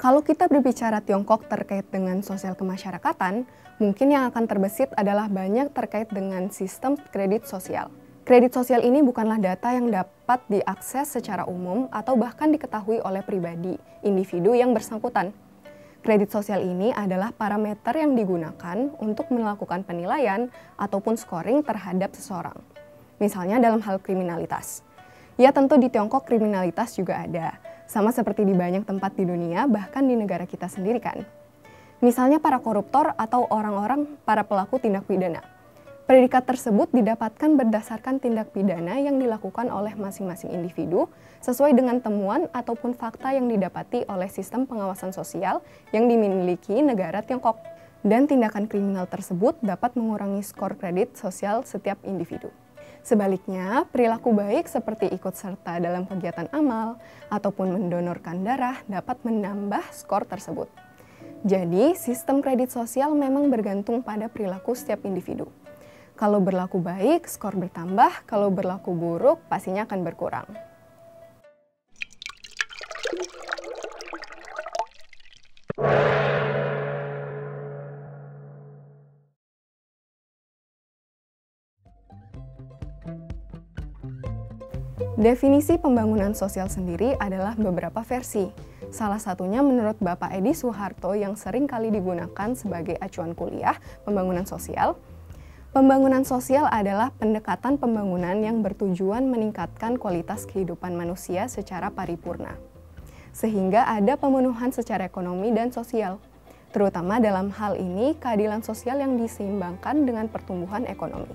Kalau kita berbicara Tiongkok terkait dengan sosial kemasyarakatan, mungkin yang akan terbesit adalah banyak terkait dengan sistem kredit sosial. Kredit sosial ini bukanlah data yang dapat diakses secara umum atau bahkan diketahui oleh pribadi, individu yang bersangkutan. Kredit sosial ini adalah parameter yang digunakan untuk melakukan penilaian ataupun scoring terhadap seseorang. Misalnya dalam hal kriminalitas. Ya tentu di Tiongkok kriminalitas juga ada, sama seperti di banyak tempat di dunia, bahkan di negara kita sendiri kan. Misalnya para koruptor atau orang-orang para pelaku tindak pidana. Predikat tersebut didapatkan berdasarkan tindak pidana yang dilakukan oleh masing-masing individu sesuai dengan temuan ataupun fakta yang didapati oleh sistem pengawasan sosial yang dimiliki negara Tiongkok. Dan tindakan kriminal tersebut dapat mengurangi skor kredit sosial setiap individu. Sebaliknya, perilaku baik seperti ikut serta dalam kegiatan amal ataupun mendonorkan darah dapat menambah skor tersebut. Jadi, sistem kredit sosial memang bergantung pada perilaku setiap individu. Kalau berlaku baik, skor bertambah, kalau berlaku buruk, pastinya akan berkurang. Definisi pembangunan sosial sendiri adalah beberapa versi. Salah satunya menurut Bapak Edi Suharto yang sering kali digunakan sebagai acuan kuliah pembangunan sosial. Pembangunan sosial adalah pendekatan pembangunan yang bertujuan meningkatkan kualitas kehidupan manusia secara paripurna, sehingga ada pemenuhan secara ekonomi dan sosial. Terutama dalam hal ini, keadilan sosial yang diseimbangkan dengan pertumbuhan ekonomi.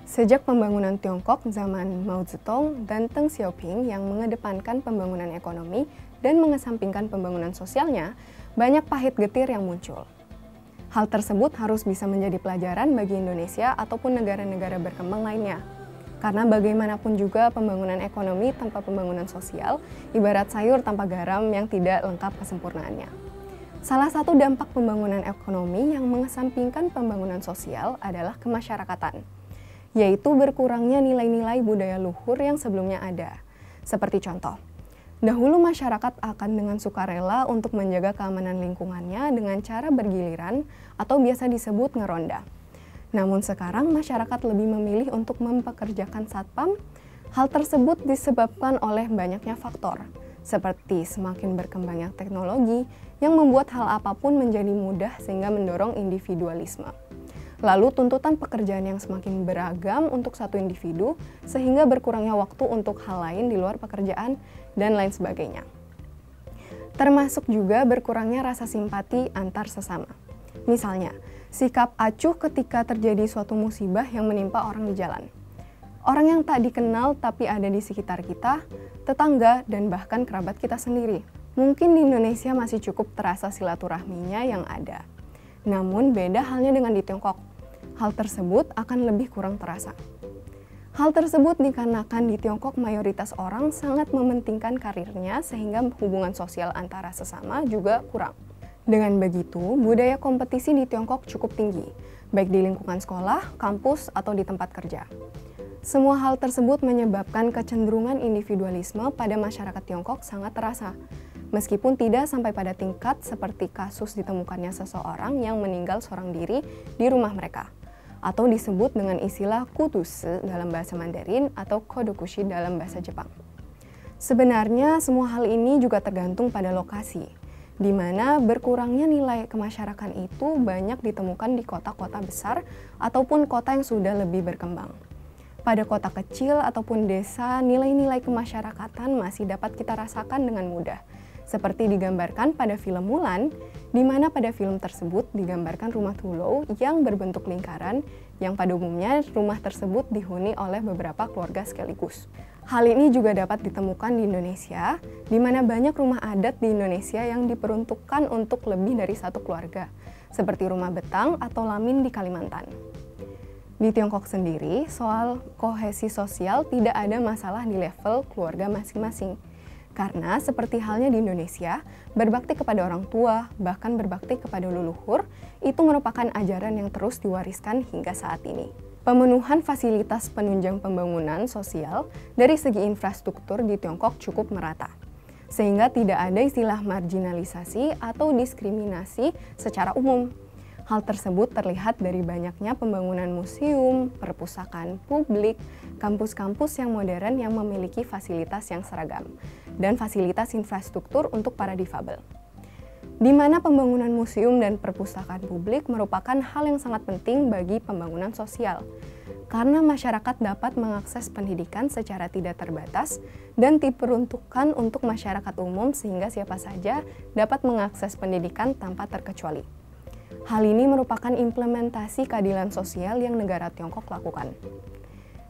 Sejak pembangunan Tiongkok zaman Mao Zedong dan Deng Xiaoping yang mengedepankan pembangunan ekonomi dan mengesampingkan pembangunan sosialnya, banyak pahit getir yang muncul. Hal tersebut harus bisa menjadi pelajaran bagi Indonesia ataupun negara-negara berkembang lainnya. Karena bagaimanapun juga pembangunan ekonomi tanpa pembangunan sosial, ibarat sayur tanpa garam yang tidak lengkap kesempurnaannya. Salah satu dampak pembangunan ekonomi yang mengesampingkan pembangunan sosial adalah kemasyarakatan, yaitu berkurangnya nilai-nilai budaya luhur yang sebelumnya ada. Seperti contoh, dahulu masyarakat akan dengan sukarela untuk menjaga keamanan lingkungannya dengan cara bergiliran atau biasa disebut ngeronda. Namun sekarang masyarakat lebih memilih untuk mempekerjakan satpam. Hal tersebut disebabkan oleh banyaknya faktor, seperti semakin berkembangnya teknologi yang membuat hal apapun menjadi mudah sehingga mendorong individualisme. Lalu tuntutan pekerjaan yang semakin beragam untuk satu individu sehingga berkurangnya waktu untuk hal lain di luar pekerjaan dan lain sebagainya. Termasuk juga berkurangnya rasa simpati antar sesama. Misalnya, sikap acuh ketika terjadi suatu musibah yang menimpa orang di jalan. Orang yang tak dikenal tapi ada di sekitar kita, tetangga, dan bahkan kerabat kita sendiri. Mungkin di Indonesia masih cukup terasa silaturahminya yang ada. Namun beda halnya dengan di Tiongkok. Hal tersebut akan lebih kurang terasa. Hal tersebut dikarenakan di Tiongkok mayoritas orang sangat mementingkan karirnya sehingga hubungan sosial antara sesama juga kurang. Dengan begitu, budaya kompetisi di Tiongkok cukup tinggi, baik di lingkungan sekolah, kampus, atau di tempat kerja. Semua hal tersebut menyebabkan kecenderungan individualisme pada masyarakat Tiongkok sangat terasa, meskipun tidak sampai pada tingkat seperti kasus ditemukannya seseorang yang meninggal seorang diri di rumah mereka, atau disebut dengan istilah kutusu dalam bahasa Mandarin atau kodokushi dalam bahasa Jepang. Sebenarnya semua hal ini juga tergantung pada lokasi, di mana berkurangnya nilai kemasyarakatan itu banyak ditemukan di kota-kota besar ataupun kota yang sudah lebih berkembang. Pada kota kecil ataupun desa, nilai-nilai kemasyarakatan masih dapat kita rasakan dengan mudah, seperti digambarkan pada film Mulan, di mana pada film tersebut digambarkan rumah Tulo yang berbentuk lingkaran, yang pada umumnya rumah tersebut dihuni oleh beberapa keluarga sekaligus. Hal ini juga dapat ditemukan di Indonesia, di mana banyak rumah adat di Indonesia yang diperuntukkan untuk lebih dari satu keluarga, seperti rumah betang atau lamin di Kalimantan. Di Tiongkok sendiri, soal kohesi sosial tidak ada masalah di level keluarga masing-masing. Karena seperti halnya di Indonesia, berbakti kepada orang tua, bahkan berbakti kepada leluhur, itu merupakan ajaran yang terus diwariskan hingga saat ini. Pemenuhan fasilitas penunjang pembangunan sosial dari segi infrastruktur di Tiongkok cukup merata. sehingga tidak ada istilah marginalisasi atau diskriminasi secara umum. Hal tersebut terlihat dari banyaknya pembangunan museum, perpustakaan publik, kampus-kampus yang modern yang memiliki fasilitas yang seragam, dan fasilitas infrastruktur untuk para difabel. Di mana pembangunan museum dan perpustakaan publik merupakan hal yang sangat penting bagi pembangunan sosial, karena masyarakat dapat mengakses pendidikan secara tidak terbatas dan diperuntukkan untuk masyarakat umum sehingga siapa saja dapat mengakses pendidikan tanpa terkecuali. Hal ini merupakan implementasi keadilan sosial yang negara Tiongkok lakukan.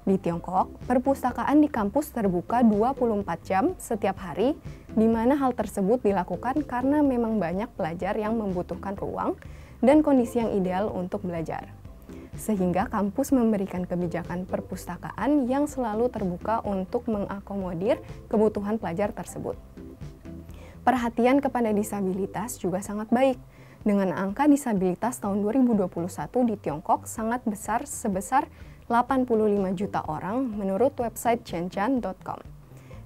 Di Tiongkok, perpustakaan di kampus terbuka 24 jam setiap hari, di mana hal tersebut dilakukan karena memang banyak pelajar yang membutuhkan ruang dan kondisi yang ideal untuk belajar. Sehingga kampus memberikan kebijakan perpustakaan yang selalu terbuka untuk mengakomodir kebutuhan pelajar tersebut. Perhatian kepada disabilitas juga sangat baik, dengan angka disabilitas tahun 2021 di Tiongkok sangat besar sebesar 85 juta orang menurut website cencan.com.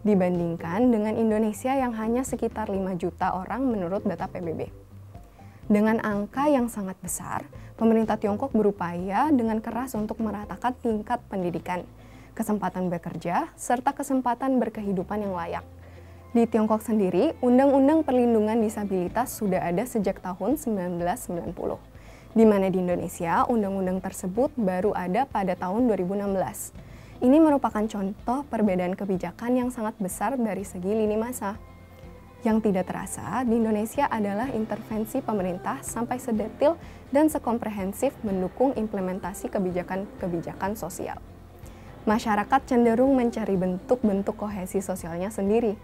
Dibandingkan dengan Indonesia yang hanya sekitar 5 juta orang menurut data PBB. Dengan angka yang sangat besar, pemerintah Tiongkok berupaya dengan keras untuk meratakan tingkat pendidikan, kesempatan bekerja, serta kesempatan berkehidupan yang layak. Di Tiongkok sendiri, Undang-Undang Perlindungan Disabilitas sudah ada sejak tahun 1990, di mana di Indonesia undang-undang tersebut baru ada pada tahun 2016. Ini merupakan contoh perbedaan kebijakan yang sangat besar dari segi lini masa. Yang tidak terasa, di Indonesia adalah intervensi pemerintah sampai sedetil dan sekomprehensif mendukung implementasi kebijakan-kebijakan sosial. Masyarakat cenderung mencari bentuk-bentuk kohesi sosialnya sendiri.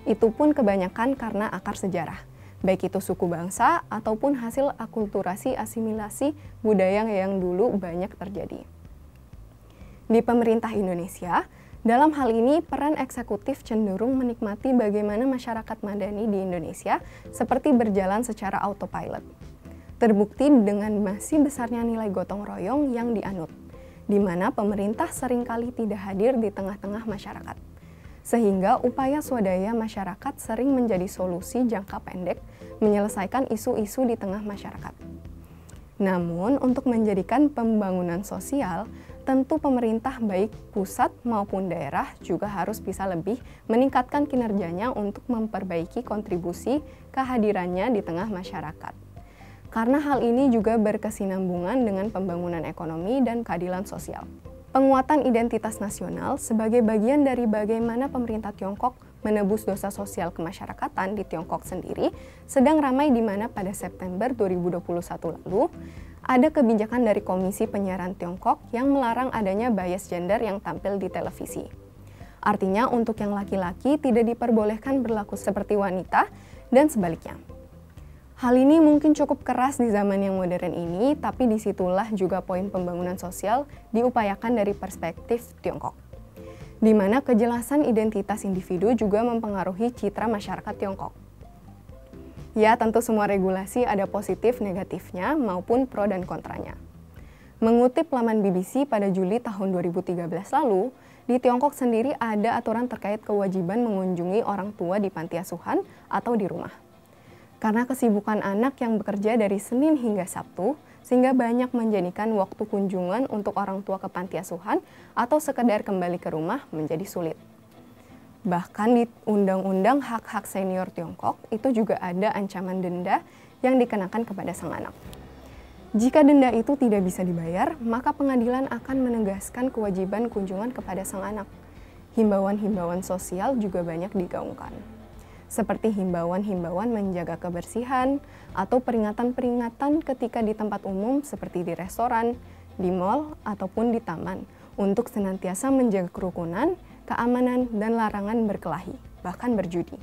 Itu pun kebanyakan karena akar sejarah, baik itu suku bangsa ataupun hasil akulturasi asimilasi budaya yang dulu banyak terjadi. Di pemerintah Indonesia, dalam hal ini peran eksekutif cenderung menikmati bagaimana masyarakat madani di Indonesia seperti berjalan secara autopilot. Terbukti dengan masih besarnya nilai gotong royong yang dianut, di mana pemerintah seringkali tidak hadir di tengah-tengah masyarakat. Sehingga upaya swadaya masyarakat sering menjadi solusi jangka pendek menyelesaikan isu-isu di tengah masyarakat. Namun, untuk menjadikan pembangunan sosial, tentu pemerintah baik pusat maupun daerah juga harus bisa lebih meningkatkan kinerjanya untuk memperbaiki kontribusi kehadirannya di tengah masyarakat. Karena hal ini juga berkesinambungan dengan pembangunan ekonomi dan keadilan sosial. Penguatan identitas nasional sebagai bagian dari bagaimana pemerintah Tiongkok menebus dosa sosial kemasyarakatan di Tiongkok sendiri sedang ramai di mana pada September 2021 lalu ada kebijakan dari Komisi Penyiaran Tiongkok yang melarang adanya bias gender yang tampil di televisi. Artinya untuk yang laki-laki tidak diperbolehkan berlaku seperti wanita dan sebaliknya. Hal ini mungkin cukup keras di zaman yang modern ini, tapi disitulah juga poin pembangunan sosial diupayakan dari perspektif Tiongkok. Di mana kejelasan identitas individu juga mempengaruhi citra masyarakat Tiongkok. Ya, tentu semua regulasi ada positif negatifnya maupun pro dan kontranya. Mengutip laman BBC pada Juli tahun 2013 lalu, di Tiongkok sendiri ada aturan terkait kewajiban mengunjungi orang tua di panti asuhan atau di rumah. Karena kesibukan anak yang bekerja dari Senin hingga Sabtu, sehingga banyak menjadikan waktu kunjungan untuk orang tua ke panti asuhan atau sekedar kembali ke rumah menjadi sulit. Bahkan di Undang-Undang Hak-Hak Senior Tiongkok itu juga ada ancaman denda yang dikenakan kepada sang anak. Jika denda itu tidak bisa dibayar, maka pengadilan akan menegaskan kewajiban kunjungan kepada sang anak. Himbauan-himbauan sosial juga banyak digaungkan, seperti himbauan-himbauan menjaga kebersihan atau peringatan-peringatan ketika di tempat umum seperti di restoran, di mal, ataupun di taman untuk senantiasa menjaga kerukunan, keamanan, dan larangan berkelahi, bahkan berjudi.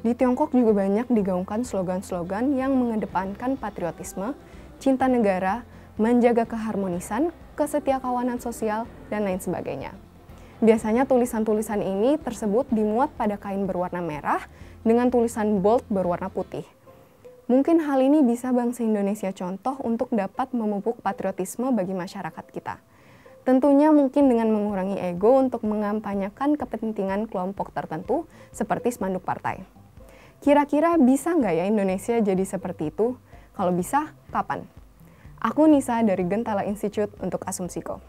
Di Tiongkok juga banyak digaungkan slogan-slogan yang mengedepankan patriotisme, cinta negara, menjaga keharmonisan, kesetiakawanan sosial, dan lain sebagainya. Biasanya tulisan-tulisan ini tersebut dimuat pada kain berwarna merah dengan tulisan bold berwarna putih. Mungkin hal ini bisa bangsa Indonesia contoh untuk dapat memupuk patriotisme bagi masyarakat kita. Tentunya mungkin dengan mengurangi ego untuk mengampanyakan kepentingan kelompok tertentu seperti spanduk partai. Kira-kira bisa nggak ya Indonesia jadi seperti itu? Kalau bisa, kapan? Aku Nisa dari Gentala Institute untuk Asumsiko.